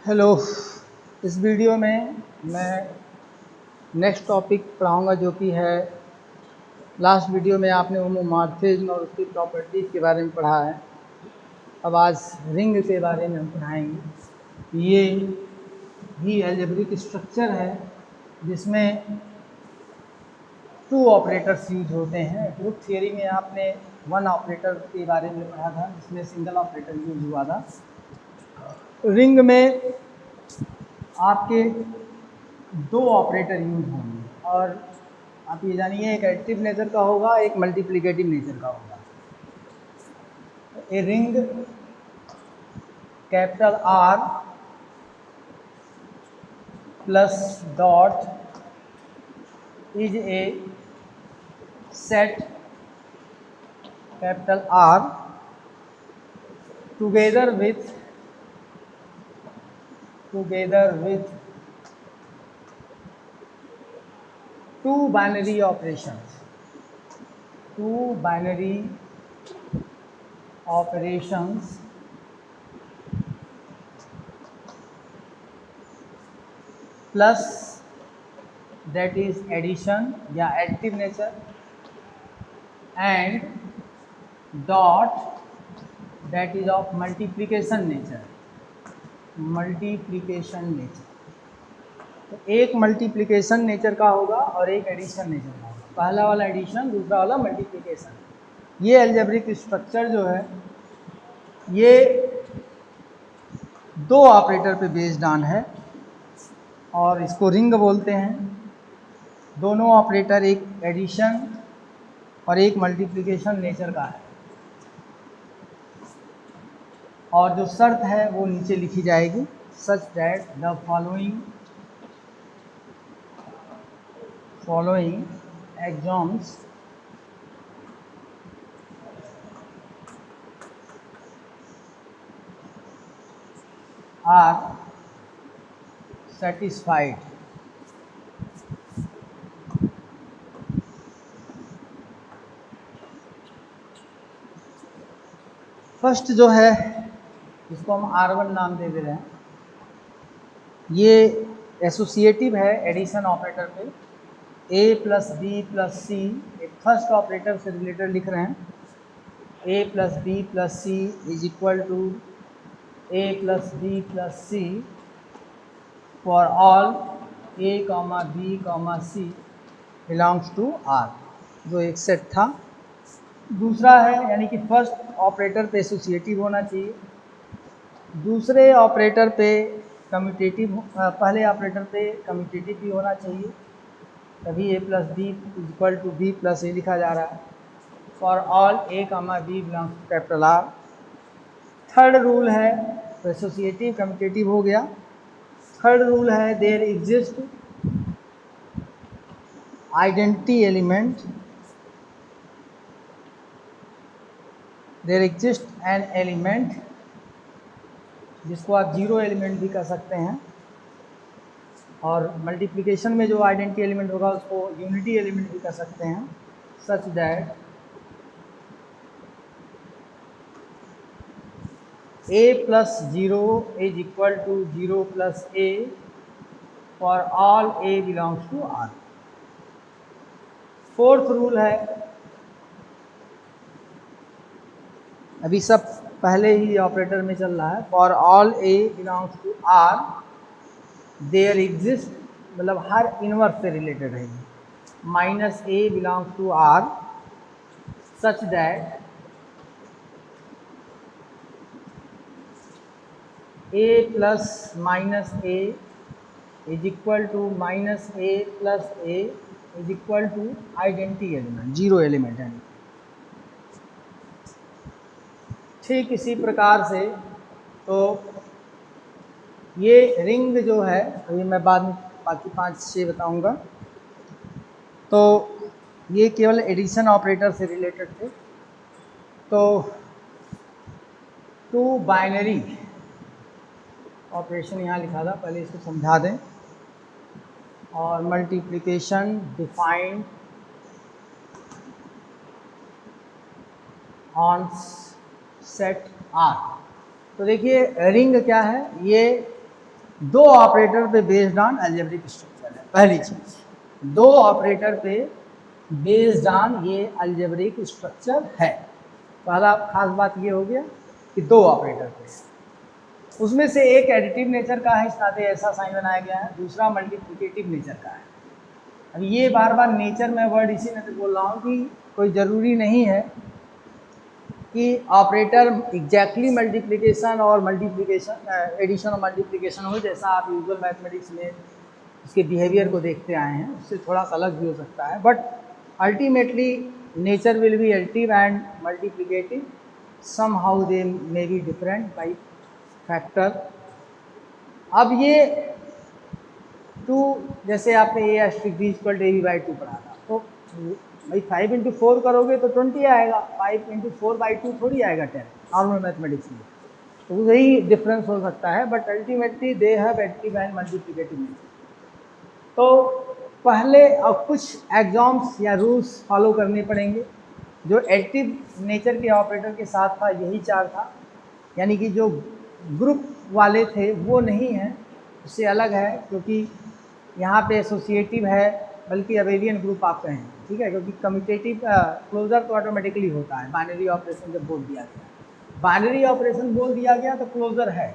Hello. इस video में मैं नेक्स्ट टॉपिक पढ़ाऊंगा जो कि है, लास्ट वीडियो में आपने होमोमॉर्फिज्म और उसकी प्रॉपर्टीज़ के बारे में पढ़ा है। अब आज रिंग के बारे में हम पढ़ाएंगे। ये भी अलजेब्रिक स्ट्रक्चर है जिसमें टू ऑपरेटर्स यूज होते हैं। ग्रुप थियरी में आपने वन ऑपरेटर के बारे में पढ़ा था जिसमें सिंगल ऑपरेटर यूज हुआ था। रिंग में आपके दो ऑपरेटर यूज होंगे और आप ये जानिए, एक एडिटिव नेचर का होगा, एक मल्टीप्लिकेटिव नेचर का होगा। A ring capital R plus dot is a set capital R together with two binary operations plus that is addition या additive nature and dot that is of multiplication nature। तो एक multiplication nature का होगा और एक addition nature का होगा। पहला वाला एडिशन, दूसरा वाला मल्टीप्लिकेशन। ये अलजेब्रिक स्ट्रक्चर जो है ये दो ऑपरेटर पे बेस्ड ऑन है और इसको रिंग बोलते हैं। दोनों ऑपरेटर एक एडिशन और एक मल्टीप्लिकेशन नेचर का है और जो शर्त है वो नीचे लिखी जाएगी। Such that the following axioms are satisfied. First जो है इसको हम R1 नाम दे रहे हैं। ये एसोसिएटिव है एडिशन ऑपरेटर पे। a plus B plus C एक फर्स्ट ऑपरेटर से रिलेटेड लिख रहे हैं। a plus B plus C is equal to a plus B plus C for all a comma B comma C belongs to R, जो एक set था। दूसरा है यानी कि फर्स्ट ऑपरेटर पे एसोसिएटिव होना चाहिए, दूसरे ऑपरेटर पे कम्यूटेटिव, पहले ऑपरेटर पे कम्यूटेटिव भी होना चाहिए, तभी a plus B equal to B plus A लिखा जा रहा है। For all a comma B belongs to capital R। Third rule है, तो एसोसिएटिव कम्यूटेटिव हो गया। थर्ड रूल है there exist identity element, there exist an element जिसको आप जीरो एलिमेंट भी कह सकते हैं, और मल्टीप्लिकेशन में जो आइडेंटिटी एलिमेंट होगा उसको यूनिटी एलिमेंट भी कह सकते हैं। Such that a plus zero is equal to zero plus a for all a belongs to R। Fourth rule है, अभी सब पहले ही ऑपरेटर में चल रहा है। For all a belongs to R there exist, मतलब हर इनवर्स से रिलेटेड है, minus a belongs to R such that a plus minus a is equal to minus a plus a is equal to identity element, zero element है। ठीक इसी प्रकार से तो ये रिंग जो है, ये मैं बाद में बाकी 5-6 बताऊंगा। तो ये केवल एडिशन ऑपरेटर से रिलेटेड थे। तो टू बाइनरी ऑपरेशन यहाँ लिखा था, पहले इसको समझा दें। और multiplication defined on set R। तो देखिए रिंग क्या है, ये दो ऑपरेटर पे बेस्ड ऑन अलजेब्रिक स्ट्रक्चर है। पहली चीज, दो ऑपरेटर पे बेस्ड ऑन ये अलजेब्रिक स्ट्रक्चर है। पहला खास बात ये हो गया कि दो ऑपरेटर पे, उसमें से एक एडिटिव नेचर का है, इस नाते ऐसा साइन बनाया गया है, दूसरा मल्टीप्लिकेटिव नेचर का है। अब ये बार बार नेचर में वर्ड इसी में बोल रहा हूँ कि कोई ज़रूरी नहीं है कि ऑपरेटर एग्जैक्टली मल्टीप्लिकेशन और मल्टीप्लिकेशन एडिशन और मल्टीप्लिकेशन हो, जैसा आप यूजुअल मैथमेटिक्स में उसके बिहेवियर को देखते आए हैं, उससे थोड़ा सा अलग भी हो सकता है। But ultimately nature will be additive and multiplicative, somehow they may be different by factor। अब ये 2, जैसे आपने A asterisk B equal to A B by 2 पढ़ा था, तो भाई 5 इंटू 4 करोगे तो 20 आएगा, 5 इंटू 4 बाई 2 थोड़ी आएगा 10 नॉर्मल मैथमेटिक्स में। तो वही डिफरेंस हो सकता है, but ultimately they have additive and multiplicative nature. तो पहले अब कुछ एग्जाम्स या रूल्स फॉलो करने पड़ेंगे। जो एडिटिव नेचर के ऑपरेटर के साथ था यही 4 था, यानी कि जो ग्रुप वाले थे वो नहीं है, उससे अलग है, क्योंकि यहाँ पे एसोसिएटिव है, बल्कि अबेलियन ग्रुप आप कहें, ठीक है, क्योंकि कम्यूटेटिव क्लोजर तो ऑटोमेटिकली होता है। बाइनरी ऑपरेशन जब बोल दिया गया, बाइनरी ऑपरेशन बोल दिया गया तो क्लोजर है,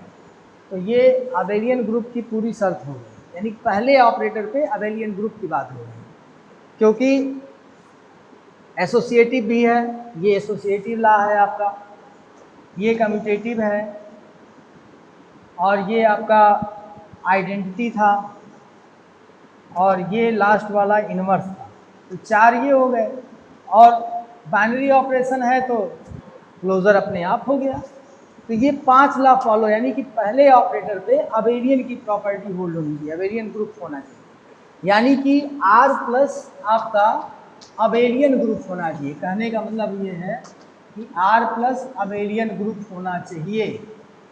तो ये अबेलियन ग्रुप की पूरी शर्त हो गई, यानी पहले ऑपरेटर पे अबेलियन ग्रुप की बात हो गई, क्योंकि एसोसिएटिव भी है, ये एसोसिएटिव ला है आपका, ये कम्यूटेटिव है, और ये आपका आइडेंटिटी था, और ये लास्ट वाला इनवर्स था। तो 4 ये हो गए, और बाइनरी ऑपरेशन है तो क्लोजर अपने आप हो गया। तो ये 5 लॉ फॉलो, यानी कि पहले ऑपरेटर पे अबेलियन की प्रॉपर्टी होल्ड होनी चाहिए, अबेलियन ग्रुप होना चाहिए, यानी कि R प्लस आपका अबेलियन ग्रुप होना चाहिए। कहने का मतलब ये है कि R प्लस अबेलियन ग्रुप होना चाहिए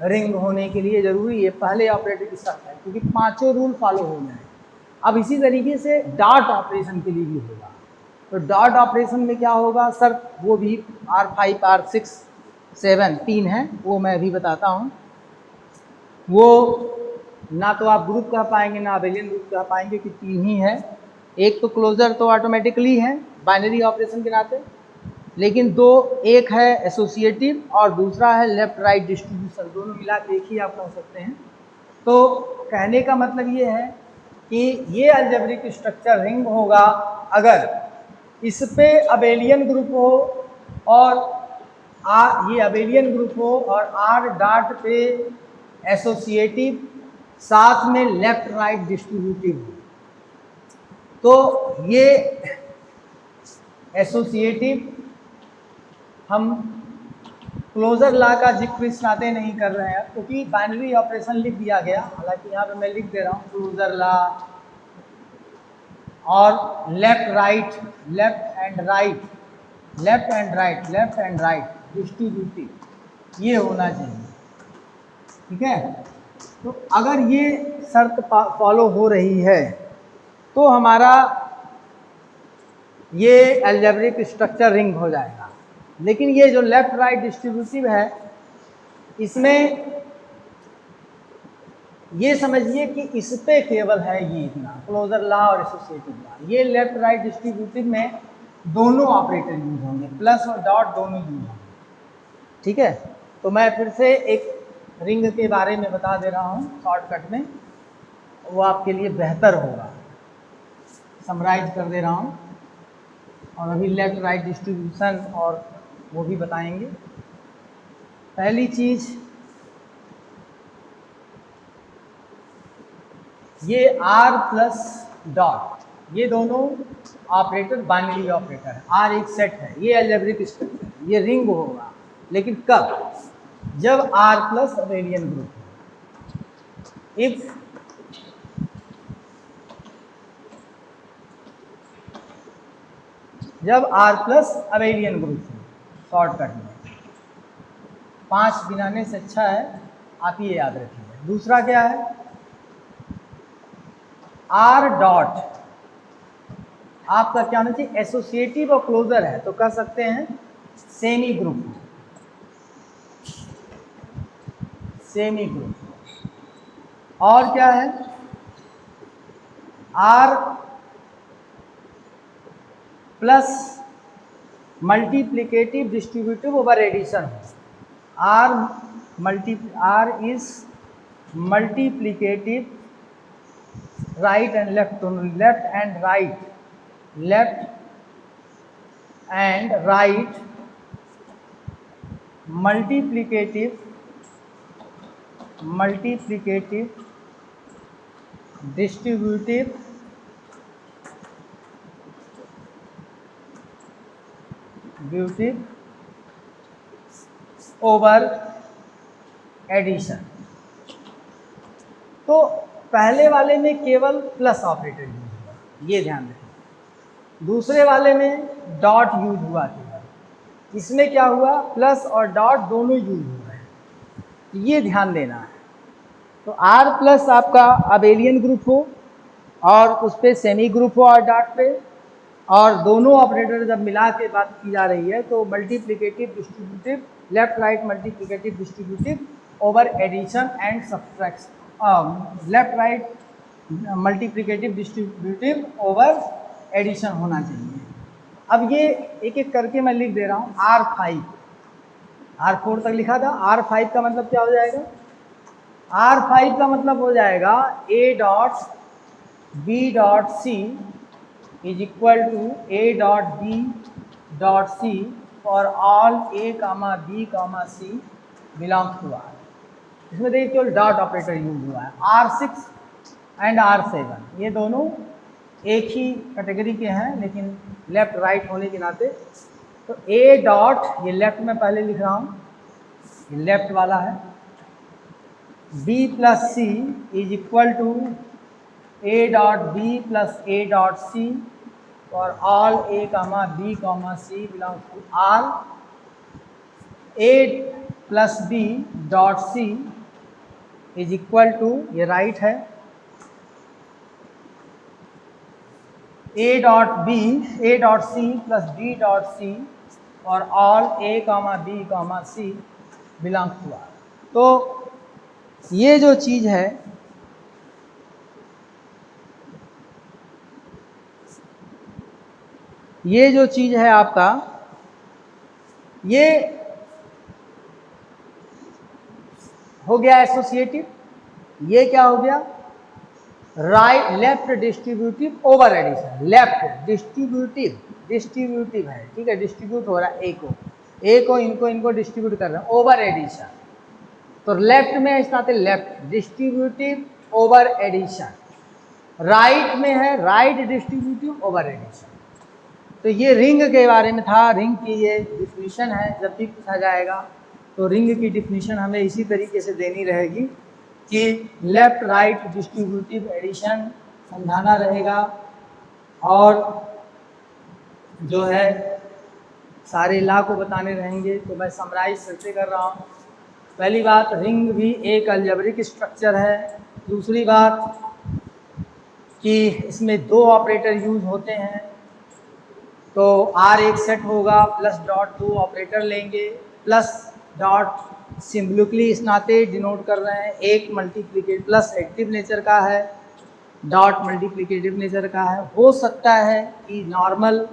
रिंग होने के लिए, जरूरी है, पहले ऑपरेटर की शर्त है, क्योंकि 5 रूल फॉलो हो जाए। अब इसी तरीके से डॉट ऑपरेशन के लिए भी होगा। तो डॉट ऑपरेशन में क्या होगा सर, वो भी R5 R6 7 3 है, वो मैं अभी बताता हूँ। वो ना तो आप ग्रुप कह पाएंगे ना अबेलियन ग्रुप कह पाएंगे, कि 3 ही है। एक तो क्लोजर तो ऑटोमेटिकली है बाइनरी ऑपरेशन के नाते, लेकिन एक है एसोसिएटिव और दूसरा है लेफ्ट राइट डिस्ट्रीब्यूशन, दोनों मिला के एक ही आप कह सकते हैं। तो कहने का मतलब ये है कि ये अलजेब्रिक स्ट्रक्चर रिंग होगा अगर इस पे अबेलियन ग्रुप हो, और ये अबेलियन ग्रुप हो, और आर डॉट पे एसोसिएटिव, साथ में लेफ्ट राइट डिस्ट्रीब्यूटिव हो। तो ये एसोसिएटिव हम क्लोजर लॉ का जिक्र इस नाते नहीं कर रहे हैं, क्योंकि बाइनरी ऑपरेशन लिख दिया गया, हालांकि यहाँ पे मैं लिख दे रहा हूँ क्लोजर लॉ और left right, left and right, left and right, left and right distributive, ये होना चाहिए, ठीक है। तो अगर ये शर्त फॉलो हो रही है तो हमारा ये अलजेब्रिक स्ट्रक्चर रिंग हो जाएगा। लेकिन ये जो लेफ्ट राइट डिस्ट्रीब्यूटिव है, इसमें ये समझिए कि इस पे केवल है ये इतना, क्लोजर लॉ और एसोसिएटिव लॉ। ये लेफ्ट राइट डिस्ट्रीब्यूटिव में दोनों ऑपरेटर यूज होंगे, प्लस और डॉट दोनों यूज होंगे, ठीक है। तो मैं फिर से एक रिंग के बारे में बता दे रहा हूँ शॉर्टकट में, वो आपके लिए बेहतर होगा, समराइज कर दे रहा हूँ, और अभी लेफ्ट राइट डिस्ट्रीब्यूशन और वो भी बताएंगे। पहली चीज, ये R प्लस डॉट, ये दोनों ऑपरेटर बाइनरी ऑपरेटर है, R एक सेट है, ये अलजेब्रिक स्ट्रक्चर, ये रिंग होगा, लेकिन कब, जब R प्लस अबेलियन ग्रुप हो। इफ जब R प्लस अबेलियन ग्रुप हो, शॉर्टकट में 5 गिनाने से अच्छा है आप ये याद रखिए। दूसरा क्या है, R डॉट आपका क्या होना चाहिए, एसोसिएटिव और क्लोजर है तो कह सकते हैं सेमी ग्रुप, सेमी ग्रुप। और क्या है, R plus multiplicative distributive over addition. R is multiplicative, right and left दोनों, left and right multiplicative distributive over addition. तो पहले वाले में केवल प्लस ऑपरेटर यूज हुआ, ये ध्यान रखें। दूसरे वाले में डॉट यूज हुआ केवल, इसमें क्या हुआ, प्लस और डॉट दोनों यूज हुए हैं, ये ध्यान देना है। तो R प्लस आपका अबेलियन ग्रुप हो और उस पर सेमी ग्रुप हो और डॉट पे, और दोनों ऑपरेटर जब मिला के बात की जा रही है तो multiplicative distributive, left right multiplicative distributive over addition and subtraction, left right multiplicative distributive over addition होना चाहिए। अब ये एक एक करके मैं लिख दे रहा हूँ। R5, R4 तक लिखा था, R5 का मतलब क्या हो जाएगा, R5 का मतलब हो जाएगा A dot B dot C is equal to A dot B dot C for all A comma B comma C belongs to R। इसमें देखिए केवल डॉट ऑपरेटर यूज हुआ है। R6 एंड R7 ये दोनों एक ही कैटेगरी के हैं, लेकिन लेफ्ट राइट होने के नाते। तो A डॉट, ये लेफ्ट में पहले लिख रहा हूँ, ये लेफ्ट वाला है, B plus C is equal to A dot B plus A dot C for all A comma B comma C belongs to R। A plus B dot C is equal to, ये right है, A dot C plus B dot C for all A comma B comma C belongs to R। तो ये जो चीज़ है, ये जो चीज़ है आपका, ये हो गया एसोसिएटिव। ये क्या हो गया, right left distributive over addition. Left distributive है, ठीक है, डिस्ट्रीब्यूट हो रहा है ए को इनको डिस्ट्रीब्यूट कर रहे हैं ओवर एडिशन। तो लेफ्ट में इस नाते left distributive over addition, right में है राइट डिस्ट्रीब्यूटिव ओवर एडिशन। तो ये रिंग के बारे में था, रिंग की ये डिफिनीशन है। जब भी पूछा जाएगा तो रिंग की डिफिनीशन हमें इसी तरीके से देनी रहेगी कि लेफ्ट राइट डिस्ट्रीब्यूटिव एडिशन समझाना रहेगा, और जो है सारे लॉ को बताने रहेंगे। तो मैं समराइज फिर कर रहा हूँ। पहली बात, रिंग भी एक अलजेब्रिक स्ट्रक्चर है। दूसरी बात कि इसमें दो ऑपरेटर यूज होते हैं, तो R एक सेट होगा, प्लस डॉट दो ऑपरेटर लेंगे, प्लस डॉट सिम्बलिकली इस नाते डिनोट कर रहे हैं, एक मल्टीप्लिकेट प्लस एडिटिव नेचर का है, डॉट मल्टीप्लिकेटिव नेचर का है। हो सकता है कि नॉर्मल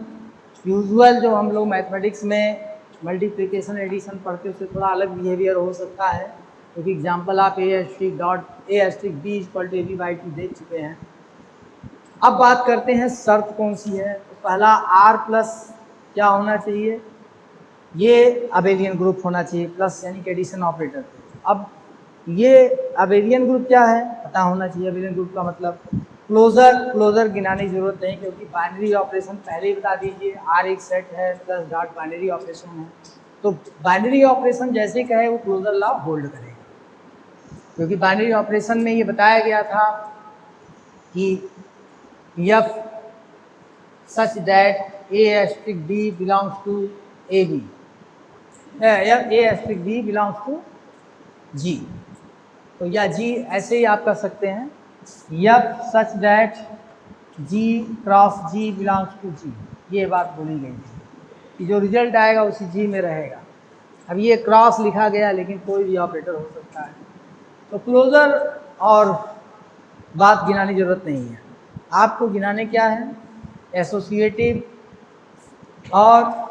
यूजुअल जो हम लोग मैथमेटिक्स में मल्टीप्लिकेशन एडिशन पढ़ते हैं उससे थोड़ा अलग बिहेवियर हो सकता है, क्योंकि एग्जाम्पल आप A*B इक्वल टू AB/2 देख चुके हैं। अब बात करते हैं शर्त कौन सी है। तो पहला R प्लस क्या होना चाहिए, ये अबेलियन ग्रुप होना चाहिए, प्लस यानी कि एडिशन ऑपरेटर। अब ये अबेलियन ग्रुप क्या है पता होना चाहिए। अबेलियन ग्रुप का मतलब क्लोजर गिनाने की जरूरत नहीं, क्योंकि बाइनरी ऑपरेशन पहले ही बता दीजिए। R एक सेट है प्लस डॉट बाइनरी ऑपरेशन है, तो बाइनरी ऑपरेशन जैसे कहे वो क्लोजर लॉ होल्ड करेगा, क्योंकि बाइनरी ऑपरेशन में ये बताया गया था कि F such that A*B belongs to AB, A*B belongs to G। तो या G ऐसे ही आप कर सकते हैं, F such that G cross G belongs to G। ये बात बोली गई थी कि जो रिजल्ट आएगा उसी G में रहेगा। अब ये क्रॉस लिखा गया, लेकिन कोई भी ऑपरेटर हो सकता है। तो क्लोजर और बात गिनाने की जरूरत नहीं है। आपको गिनाने क्या है, एसोसिएटिव और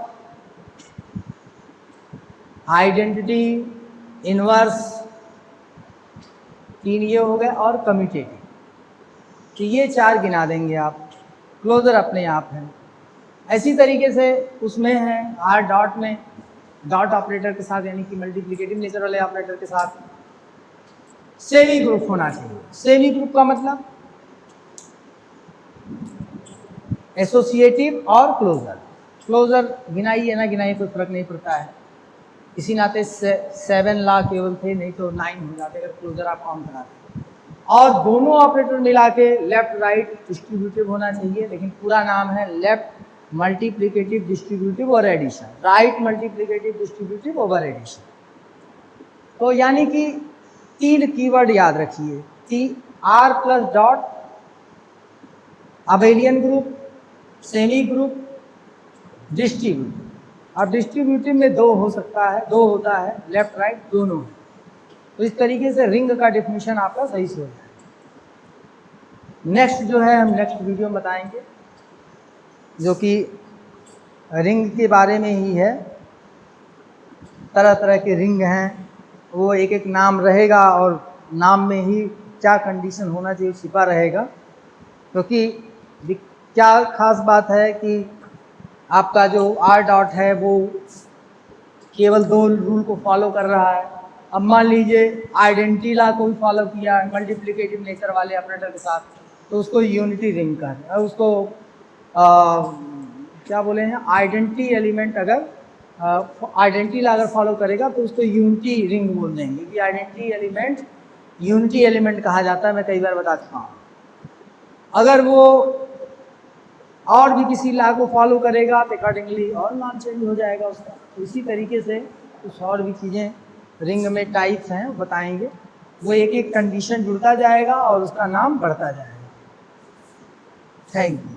आइडेंटिटी, इनवर्स, 3 ये हो गए, और कम्यूटेटिव, तो ये 4 गिना देंगे आप। क्लोजर अपने आप है। ऐसी तरीके से उसमें है आर डॉट में, डॉट ऑपरेटर के साथ यानी कि मल्टीप्लिकेटिव नेचर वाले ऑपरेटर के साथ सेमी ग्रुप होना चाहिए। सेमी ग्रुप का मतलब एसोसिएटिव और क्लोजर। क्लोजर गिनाई है ना गिनाई कोई फर्क नहीं पड़ता है, इसी नाते 7 ला केवल थे, नहीं तो 9 हो जाते अगर क्लोजर आप काउंट कराते। और दोनों ऑपरेटर मिला के लेफ्ट राइट डिस्ट्रीब्यूटिव होना चाहिए, लेकिन पूरा नाम है लेफ्ट मल्टीप्लिकेटिव डिस्ट्रीब्यूटिव और addition, right multiplicative distributive over addition. तो यानी कि 3 कीवर्ड याद रखिए, R plus dot, abelian group, semi group, distributive. अब डिस्ट्रीब्यूटिव में 2 हो सकता है, 2 होता है, लेफ्ट राइट दोनों। तो इस तरीके से रिंग का डिफिनीशन आपका सही से हो जाए। नेक्स्ट जो है हम नेक्स्ट वीडियो में बताएंगे, जो कि रिंग के बारे में ही है। तरह तरह के रिंग हैं, वो एक एक नाम रहेगा और नाम में ही क्या कंडीशन होना चाहिए छिपा रहेगा। क्योंकि क्या खास बात है कि आपका जो आर डॉट है वो केवल 2 रूल को फॉलो कर रहा है। अब मान लीजिए आइडेंटिटी लॉ को भी फॉलो किया मल्टीप्लिकेटिव नेचर वाले ऑपरेटर के साथ, तो उसको यूनिटी रिंग का है, उसको क्या बोले हैं, आइडेंटिटी एलिमेंट अगर आइडेंटिटी लॉ अगर फॉलो करेगा तो उसको यूनिटी रिंग बोल देंगे कि आइडेंटिटी एलिमेंट यूनिटी एलिमेंट कहा जाता है, मैं कई बार बता चुका हूँ। अगर वो और भी किसी लॉ को फॉलो करेगा तो अकॉर्डिंगली और नाम चेंज हो जाएगा उसका। तो इसी तरीके से कुछ और भी चीज़ें रिंग में टाइप्स हैं बताएंगे, वो एक एक कंडीशन जुड़ता जाएगा और उसका नाम बढ़ता जाएगा। Thank you.